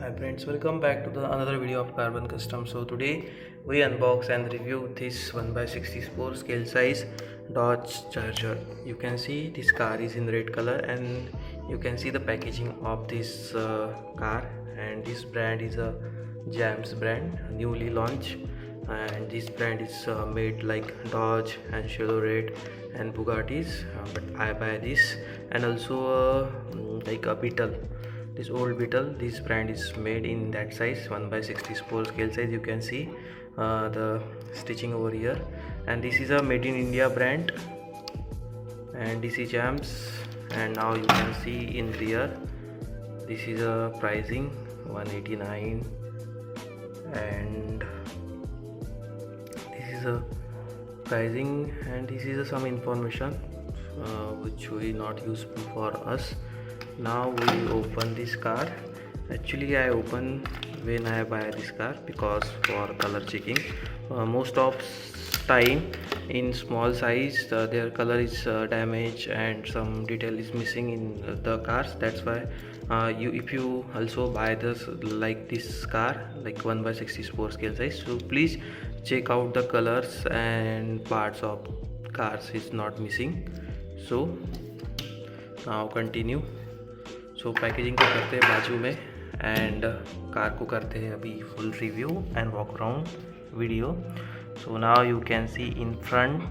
Hi friends, welcome back to another video of Carbon Custom. So today we unbox and review this 1x64 scale size Dodge Charger. You can see this car is in red color and you can see the packaging of this car, and this brand is a Jams brand, newly launched, and this brand is made like Dodge and Chevrolet and Bugattis, but I buy this, and also like a Beetle, this old Beetle. This brand is made in that size 1x64 scale size. You can see the stitching over here, and this is a made in India brand, and this is Jams. And now you can see in rear, this is a pricing 189, and this is a pricing, and this is some information which we not useful for us. Now we open this car. Actually I open when I buy this car because for color checking. Most of time in small size their color is damaged and some detail is missing in the cars. That's why if you also buy this like this car like 1x64 scale size, so please check out the colors and parts of cars is not missing. So now continue. So packaging को करते हैं बाजू में, and car को करते हैं अभी full review and walk around video. So now you can see in front,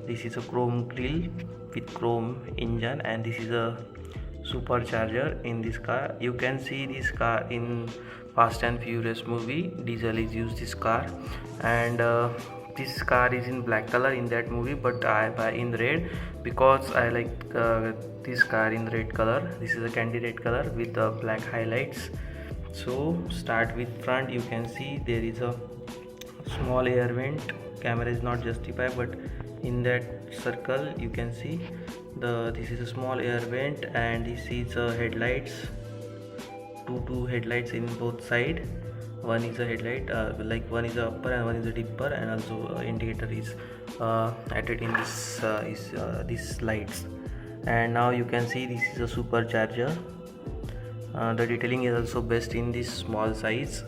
this is a Chrome grill with chrome engine, and this is a supercharger in this car. You can see this car in Fast and Furious movie. Diesel is used this car, and this car is in black color in that movie, but I buy in red because I like this car in red color. This is a candy red color with the black highlights. So start with front. You can see there is a small air vent. Camera is not justified, but in that circle you can see this is a small air vent, and this is headlights, two headlights in both side. One is a headlight, like one is a upper and one is a dipper, and also indicator is added in these lights. And now you can see this is a supercharger. The detailing is also best in this small size.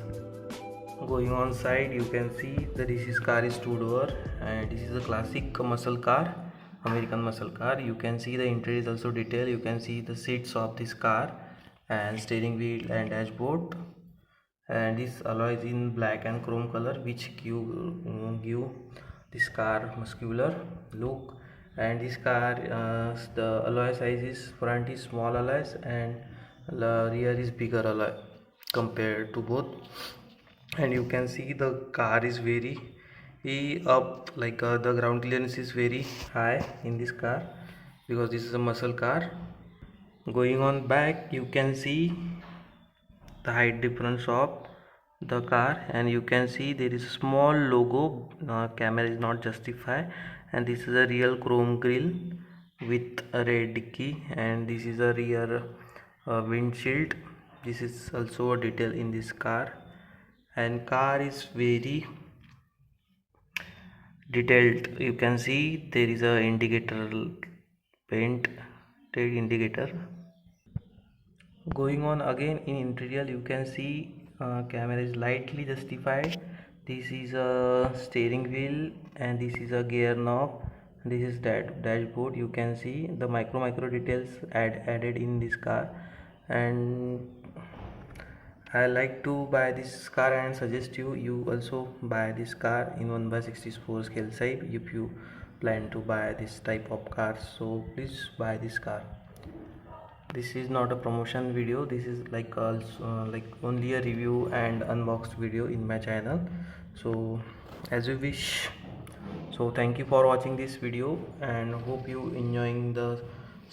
Going on side, you can see that this car is two-door, and this is a classic muscle car, American muscle car. You can see the interior is also detailed. You can see the seats of this car and steering wheel and dashboard, and this alloy is in black and chrome color, which give this car muscular look. And this car the alloy size is front is small alloys and the rear is bigger alloy compared to both. And you can see the car is very up, like the ground clearance is very high in this car because this is a muscle car. Going on back, you can see the height difference of the car, and you can see there is a small logo. Camera is not justified, and this is a real chrome grille with a red dicky, and this is a rear windshield. This is also a detail in this car, and car is very detailed. You can see there is a indicator painted indicator. Going on again in interior, you can see camera is lightly justified. This is a steering wheel, and this is a gear knob. This is that dashboard. You can see the micro details added in this car, and I like to buy this car and suggest you also buy this car in 1x64 scale size if you plan to buy this type of car. So please buy this car. This is not a promotion video. This is like also like only a review and unboxed video in my channel. So as you wish. So thank you for watching this video, and hope you enjoying the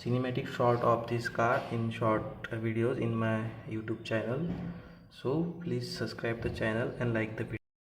cinematic shot of this car in short videos in my YouTube channel. So please subscribe the channel and like the video.